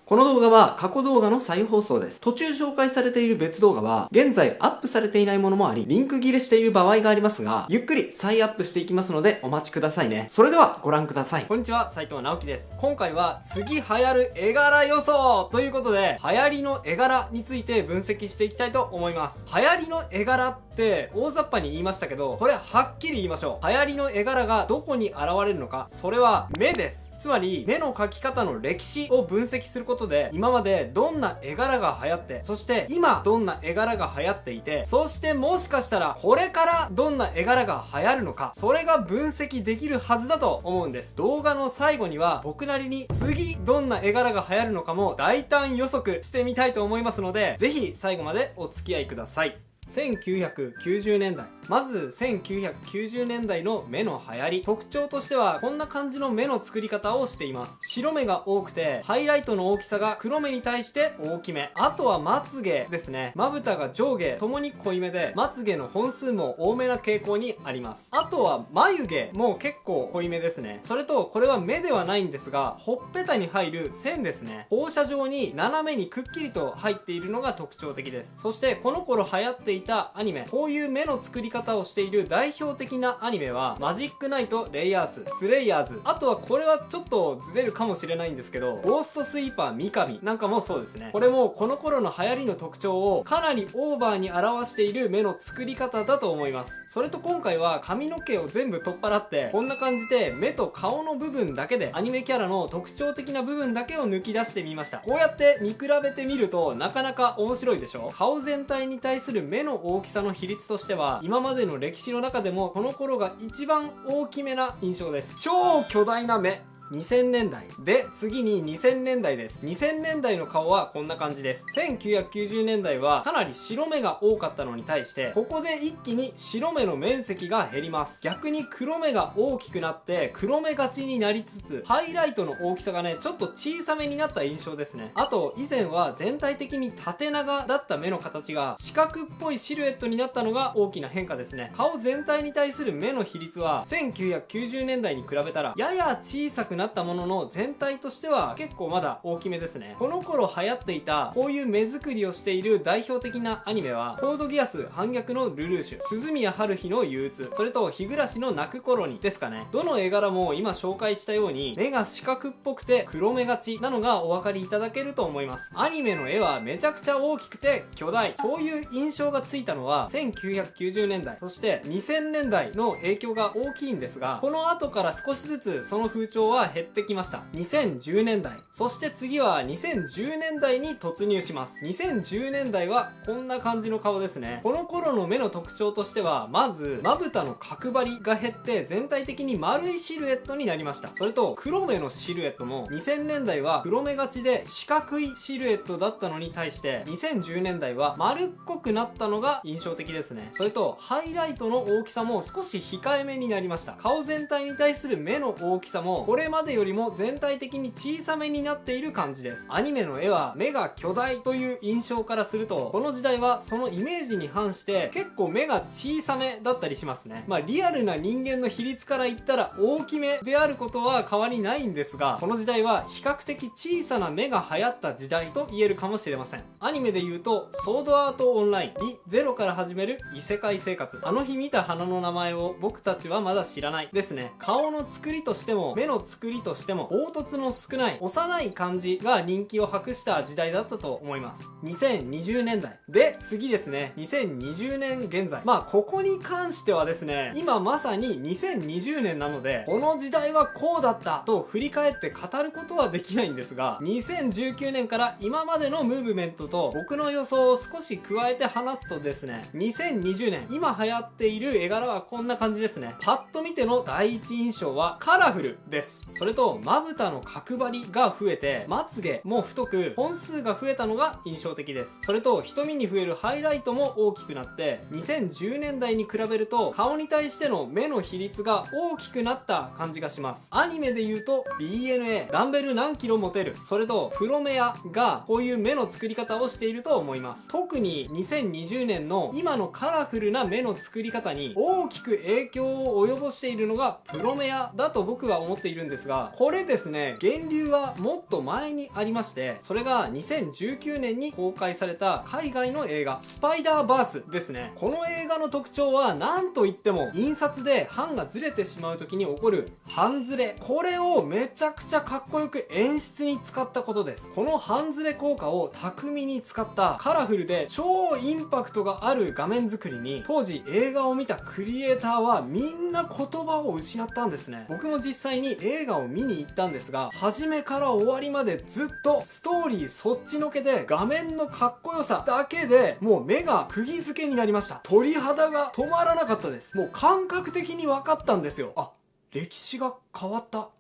この動画は過去動画の再放送です。途中紹介されている別動画は現在アップされていないものもあり、リンク切れしている場合がありますが、ゆっくり再アップしていきますのでお待ちくださいね。それではご覧ください。こんにちは、斉藤直樹です。今回は次流行る絵柄予想ということで、流行りの絵柄について分析していきたいと思います。流行りの絵柄って大雑把に言いましたけど、これはっきり言いましょう。流行りの絵柄がどこに現れるのか、それは目です。つまり目の描き方の歴史を分析することで、今までどんな絵柄が流行って、そして今どんな絵柄が流行っていて、そしてもしかしたらこれからどんな絵柄が流行るのか、それが分析できるはずだと思うんです。動画の最後には僕なりに次どんな絵柄が流行るのかも大胆予測してみたいと思いますので、ぜひ最後までお付き合いください。1990年代。まず1990年代の目の流行り。特徴としてはこんな感じの目の作り方をしています。白目が多くて、ハイライトの大きさが黒目に対して大きめ。あとはまつげですね。まぶたが上下ともに濃いめで、まつげの本数も多めな傾向にあります。あとは眉毛も結構濃いめですね。それとこれは目ではないんですが、ほっぺたに入る線ですね。放射状に斜めにくっきりと入っているのが特徴的です。そしてこの頃流行っていたアニメ、こういう目の作り方をしている代表的なアニメはマジックナイトレイヤーズ、スレイヤーズ、あとはこれはちょっとずれるかもしれないんですけど、ゴーストスイーパー三上なんかもそうですね。これもこの頃の流行りの特徴をかなりオーバーに表している目の作り方だと思います。それと今回は髪の毛を全部取っ払ってこんな感じで目と顔の部分だけでアニメキャラの特徴的な部分だけを抜き出してみました。こうやって見比べてみるとなかなか面白いでしょ。顔全体に対する目の大きさの比率としては今までの歴史の中でもこの頃が一番大きめな印象です。超巨大な目。2000年代で、次に2000年代です。2000年代の顔はこんな感じです。1990年代はかなり白目が多かったのに対して、ここで一気に白目の面積が減ります。逆に黒目が大きくなって黒目がちになりつつ、ハイライトの大きさがねちょっと小さめになった印象ですね。あと以前は全体的に縦長だった目の形が四角っぽいシルエットになったのが大きな変化ですね。顔全体に対する目の比率は1990年代に比べたらやや小さくなったものの、全体としては結構まだ大きめですね。この頃流行っていたこういう目作りをしている代表的なアニメはコードギアス反逆のルルーシュ、鈴宮春日の憂鬱、それと日暮の泣く頃にですかね。どの絵柄も今紹介したように目が四角っぽくて黒目がちなのがお分かりいただけると思います。アニメの絵はめちゃくちゃ大きくて巨大、そういう印象がついたのは1990年代そして2000年代の影響が大きいんですが、この後から少しずつその風潮は減ってきました。2010年代、そして次は2010年代に突入します。2010年代はこんな感じの顔ですね。この頃の目の特徴としては、まずまぶたの角張りが減って全体的に丸いシルエットになりました。それと黒目のシルエットも2000年代は黒目がちで四角いシルエットだったのに対して2010年代は丸っこくなったのが印象的ですね。それとハイライトの大きさも少し控えめになりました。顔全体に対する目の大きさもこれまでよりも全体的に小さめになっている感じです。アニメの絵は目が巨大という印象からすると、この時代はそのイメージに反して結構目が小さめだったりしますね。リアルな人間の比率から言ったら大きめであることは変わりないんですが、この時代は比較的小さな目が流行った時代と言えるかもしれません。アニメで言うとソードアートオンライン、リゼロから始める異世界生活、あの日見た花の名前を僕たちはまだ知らないですね。顔の作りとしても目の作りとしても凹凸の少ない幼い感じが人気を博した時代だったと思います。2020年代で、次ですね。2020年現在、ここに関してはですね、今まさに2020年なのでこの時代はこうだったと振り返って語ることはできないんですが、2019年から今までのムーブメントと僕の予想を少し加えて話すとですね、2020年今流行っている絵柄はこんな感じですね。パッと見ての第一印象はカラフルです。それとまぶたの角張りが増えてまつげも太く本数が増えたのが印象的です。それと瞳に増えるハイライトも大きくなって2010年代に比べると顔に対しての目の比率が大きくなった感じがします。アニメで言うと BNA ダンベル何キロ持てる、それとプロメアがこういう目の作り方をしていると思います。特に2020年の今のカラフルな目の作り方に大きく影響を及ぼしているのがプロメアだと僕は思っているんですですが、これですね、源流はもっと前にありまして、それが2019年に公開された海外の映画、スパイダーバースですね。この映画の特徴は何と言っても、印刷で版がずれてしまう時に起こる版ずれ。これをめちゃくちゃかっこよく演出に使ったことです。この版ずれ効果を巧みに使ったカラフルで超インパクトがある画面作りに、当時映画を見たクリエイターはみんな言葉を失ったんですね。僕も実際に映画を見に行ったんですが、初めから終わりまでずっとストーリーそっちのけで、画面のかっこよさだけでもう目が釘付けになりました。鳥肌が止まらなかったです。もう感覚的に分かったんですよ。あ、歴史が変わったって。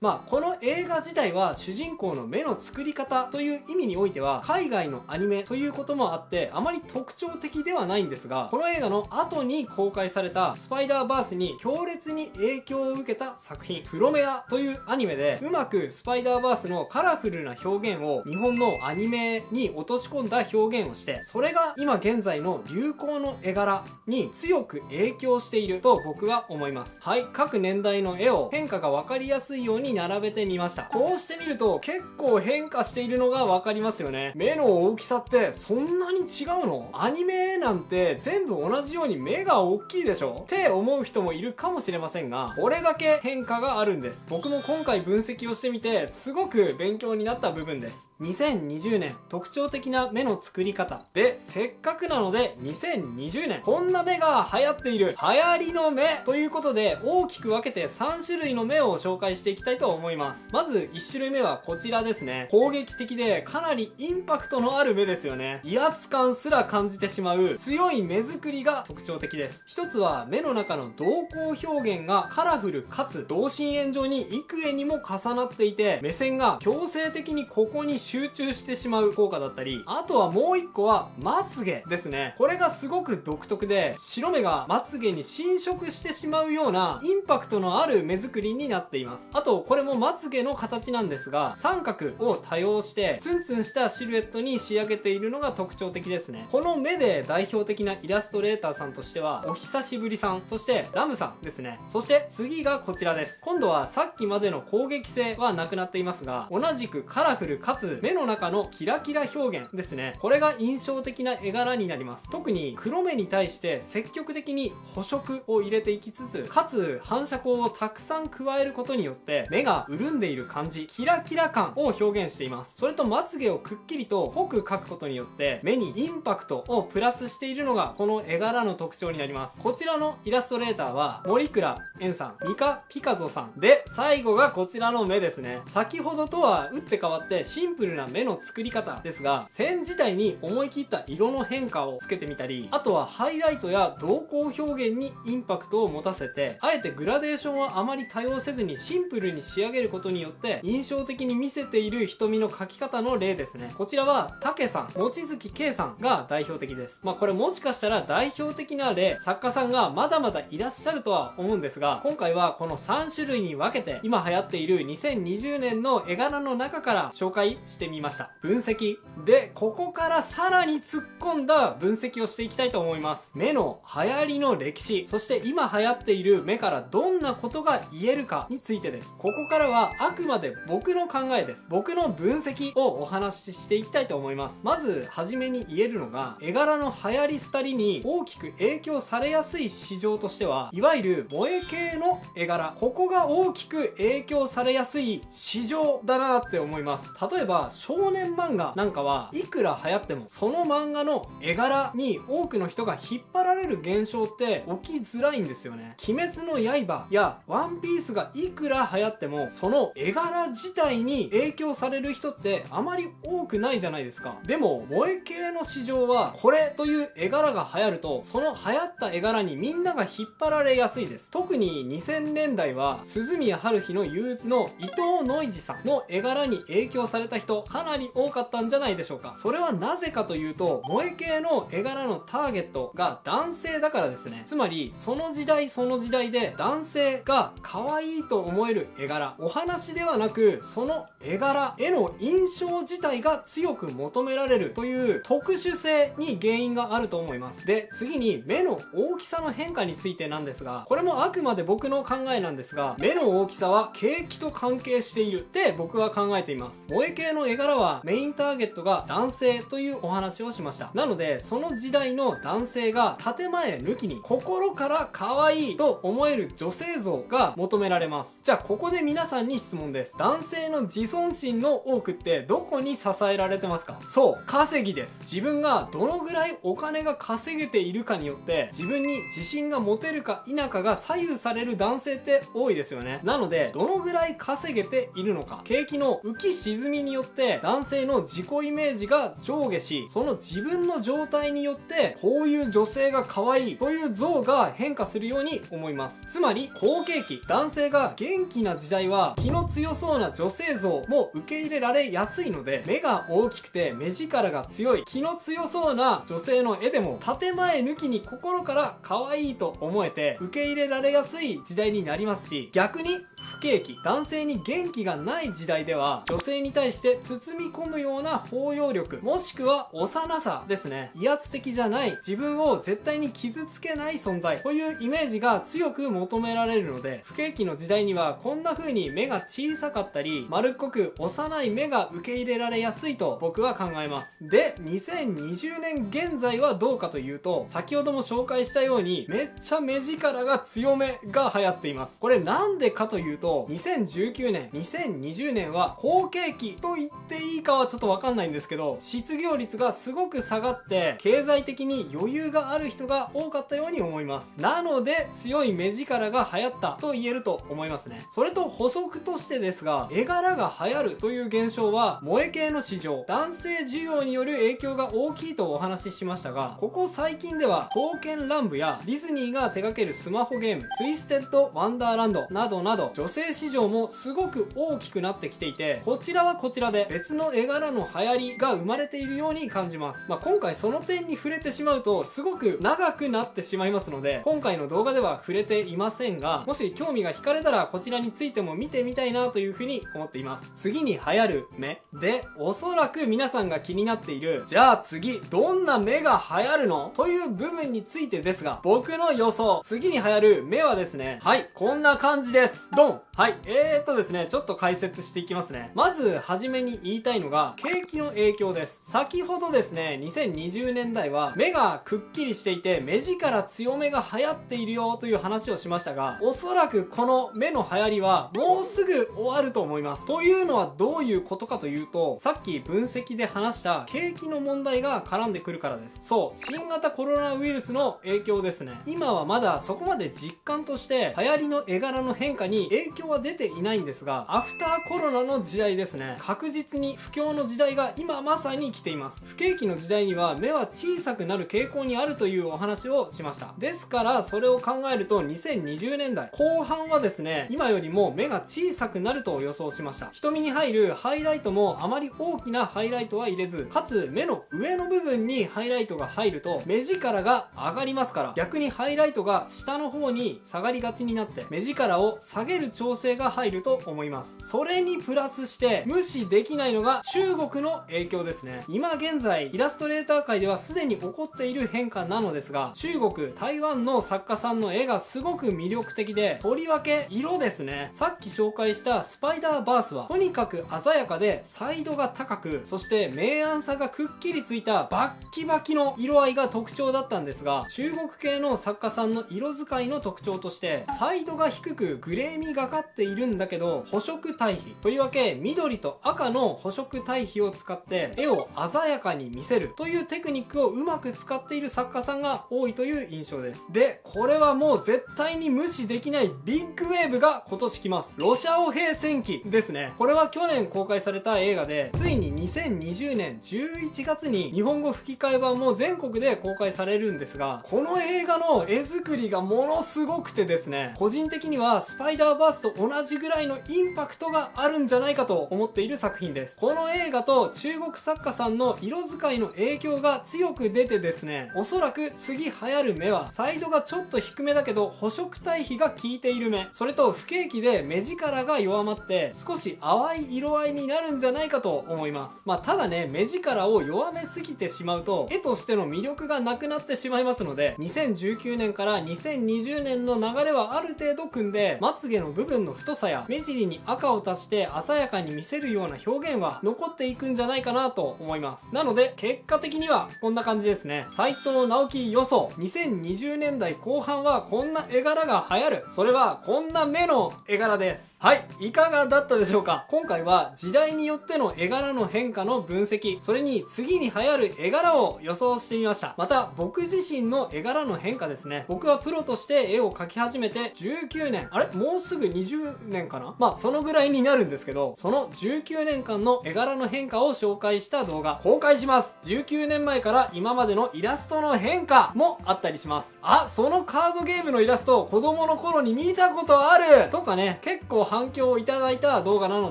この映画自体は主人公の目の作り方という意味においては海外のアニメということもあってあまり特徴的ではないんですが、この映画の後に公開されたスパイダーバースに強烈に影響を受けた作品、プロメアというアニメでうまくスパイダーバースのカラフルな表現を日本のアニメに落とし込んだ表現をして、それが今現在の流行の絵柄に強く影響していると僕は思います。はい、各年代の絵を変化が分かりやすいように並べてみました。こうしてみると結構変化しているのが分かりますよね。目の大きさってそんなに違うの？アニメなんて全部同じように目が大きいでしょって思う人もいるかもしれませんが、これだけ変化があるんです。僕も今回分析をしてみてすごく勉強になった部分です。2020年特徴的な目の作り方で、せっかくなので2020年こんな目が流行っている、流行りの目ということで大きく分けて3種類の目を紹介していきたいと思います。まず1種類目はこちらですね。攻撃的でかなりインパクトのある目ですよね。威圧感すら感じてしまう強い目作りが特徴的です。一つは目の中の瞳孔表現がカラフルかつ同心円状に幾重にも重なっていて、目線が強制的にここに集中してしまう効果だったり、あとはもう一個はまつげですね。これがすごく独特で、白目がまつげに侵食してしまうようなインパクトのある目作りになっています。あとこれもまつげの形なんですが、三角を多用してツンツンしたシルエットに仕上げているのが特徴的ですね。この目で代表的なイラストレーターさんとしてはお久しぶりさん、そしてラムさんですね。そして次がこちらです。今度はさっきまでの攻撃性はなくなっていますが、同じくカラフルかつ目の中のキラキラ表現ですね。これが印象的な絵柄になります。特に黒目に対して積極的に補色を入れていきつつ、かつ反射光をたくさん加えることによって目が潤んでいる感じ、キラキラ感を表現しています。それとまつげをくっきりと濃く描くことによって目にインパクトをプラスしているのがこの絵柄の特徴になります。こちらのイラストレーターは森倉円さん、ミカピカゾさんで、最後がこちらの目ですね。先ほどとは打って変わってシンプルな目の作り方ですが、線自体に思い切った色の変化をつけてみたり、あとはハイライトや瞳孔表現にインパクトを持たせて、あえてグラデーションはあまり多用せずにシンプルに仕上げることによって印象的に見せている瞳の描き方の例ですね。こちらは竹さん、望月圭さんが代表的です。これもしかしたら代表的な例、作家さんがまだまだいらっしゃるとは思うんですが、今回はこの3種類に分けて今流行っている2020年の絵柄の中から紹介してみました。分析で、ここからさらに突っ込んだ分析をしていきたいと思います。目の流行りの歴史、そして今流行っている目からどんなことが言えるかについてです。ここからはあくまで僕の考えです。僕の分析をお話ししていきたいと思います。まず初めに言えるのが、絵柄の流行り廃りに大きく影響されやすい市場としては、いわゆる萌え系の絵柄、ここが大きく影響されやすい市場だなって思います。例えば少年漫画なんかはいくら流行っても、その漫画の絵柄に多くの人が引っ張られる現象って起きづらいんですよね。鬼滅の刃やワンピースがいくら流行っても、その絵柄自体に影響される人ってあまり多くないじゃないですか。でも萌え系の市場は、これという絵柄が流行ると、その流行った絵柄にみんなが引っ張られやすいです。特に2000年代は鈴宮春日の憂鬱の伊藤ノイジさんの絵柄に影響された人かなり多かったんじゃないでしょうか。それはなぜかというと、萌え系の絵柄のターゲットが男性だからですね。つまりその時代その時代で男性が可愛いと思えるる絵柄、お話ではなくその絵柄、絵の印象自体が強く求められるという特殊性に原因があると思います。で、次に目の大きさの変化についてなんですが、これもあくまで僕の考えなんですが、目の大きさは景気と関係しているって僕は考えています。萌え系の絵柄はメインターゲットが男性というお話をしました。なのでその時代の男性が建前抜きに心から可愛いと思える女性像が求められます。じゃあここで皆さんに質問です。男性の自尊心の多くってどこに支えられてますか？そう、稼ぎです。自分がどのぐらいお金が稼げているかによって自分に自信が持てるか否かが左右される男性って多いですよね。なのでどのぐらい稼げているのか、景気の浮き沈みによって男性の自己イメージが上下し、その自分の状態によってこういう女性が可愛いという像が変化するように思います。つまり好景気、男性が元気な時代は気の強そうな女性像も受け入れられやすいので、目が大きくて目力が強い気の強そうな女性の絵でも建前抜きに心から可愛いと思えて受け入れられやすい時代になりますし、逆に不景気、男性に元気がない時代では女性に対して包み込むような包容力、もしくは幼さですね、威圧的じゃない、自分を絶対に傷つけない存在というイメージが強く求められるので、不景気の時代にはこんな風に目が小さかったり丸っこく幼い目が受け入れられやすいと僕は考えます。で、2020年現在はどうかというと、先ほども紹介したようにめっちゃ目力が強めが流行っています。これなんでかというと、2019年2020年は好景気と言っていいかはちょっとわかんないんですけど、失業率がすごく下がって経済的に余裕がある人が多かったように思います。なので強い目力が流行ったと言えると思いますね。それと補足としてですが、絵柄が流行るという現象は萌え系の市場、男性需要による影響が大きいとお話ししましたが、ここ最近では刀剣乱舞やディズニーが手掛けるスマホゲームツイステッドワンダーランドなどなど女性市場もすごく大きくなってきていて、こちらはこちらで別の絵柄の流行りが生まれているように感じます。今回その点に触れてしまうとすごく長くなってしまいますので、今回の動画では触れていませんが、もし興味が惹かれたらこちらについても見てみたいなというふうに思っています。次に流行る目で、おそらく皆さんが気になっている、じゃあ次どんな目が流行るのという部分についてですが、僕の予想、次に流行る目はですね、はい、こんな感じです。ドン。はい、ですね、ちょっと解説していきますね。まずはじめに言いたいのが景気の影響です。先ほどですね、2020年代は目がくっきりしていて目力強めが流行っているよという話をしましたが、おそらくこの目の流行りはもうすぐ終わると思います。というのはどういうことかというと、さっき分析で話した景気の問題が絡んでくるからです。そう、新型コロナウイルスの影響ですね。今はまだそこまで実感として流行りの絵柄の変化に影響は出ていないんですが、アフターコロナの時代ですね、確実に不況の時代が今まさに来ています。不景気の時代には目は小さくなる傾向にあるというお話をしました。ですからそれを考えると2020年代後半はですね、今よりも目が小さくなると予想しました。瞳に入るハイライトもあまり大きなハイライトは入れず、かつ目の上の部分にハイライトが入ると目力が上がりますから、逆にハイライトが下の方に下がりがちになって目力を下げる調整が入ると思います。それにプラスして無視できないのが中国の影響ですね。今現在イラストレーター界ではすでに起こっている変化なのですが、中国、台湾の作家さんの絵がすごく魅力的で、とりわけ色ですね。さっき紹介したスパイダーバースはとにかく鮮やかでサイドが高く、そして明暗さがくっきりついたバッキバキの色合いが特徴だったんですが、中国系の作家さんの色使いの特徴としてサイドが低くグレー味がかっているんだけど補色対比、とりわけ緑と赤の補色対比を使って絵を鮮やかに見せるというテクニックをうまく使っている作家さんが多いという印象です。で、これはもう絶対に無視できないビッグウェーブが今年来ます。ロシアオ兵戦記ですね。これは去年公開された映画で、ついに2020年11月に日本語吹き替え版も全国で公開されるんですが、この映画の絵作りがものすごくてですね、個人的にはスパイダーバースと同じぐらいのインパクトがあるんじゃないかと思っている作品です。この映画と中国作家さんの色使いの影響が強く出てですね、おそらく次流行る目はサイドがちょっと低めだけど補色対比が効いている目、それと不景液で目力が弱まって少し淡い色合いになるんじゃないかと思います。ただね、目力を弱めすぎてしまうと絵としての魅力がなくなってしまいますので、2019年から2020年の流れはある程度組んで、まつげの部分の太さや目尻に赤を足して鮮やかに見せるような表現は残っていくんじゃないかなと思います。なので結果的にはこんな感じですね。斉藤直樹予想、2020年代後半はこんな絵柄が流行る。それはこんな目の絵柄です。はい、いかがだったでしょうか。今回は時代によっての絵柄の変化の分析、それに次に流行る絵柄を予想してみました。また僕自身の絵柄の変化ですね。僕はプロとして絵を描き始めて19年、もうすぐ20年かな、そのぐらいになるんですけど、その19年間の絵柄の変化を紹介した動画公開します。19年前から今までのイラストの変化もあったりします。そのカードゲームのイラスト子供の頃に見たことあるとかね、結構反響をいただいた動画なの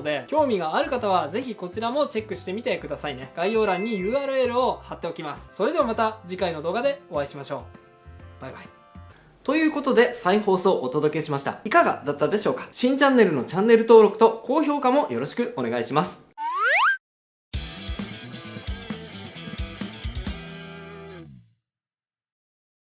で、興味がある方はぜひこちらもチェックしてみてくださいね。概要欄に URL を貼っておきます。それではまた次回の動画でお会いしましょう。バイバイ。ということで再放送をお届けしました。いかがだったでしょうか。新チャンネルのチャンネル登録と高評価もよろしくお願いします。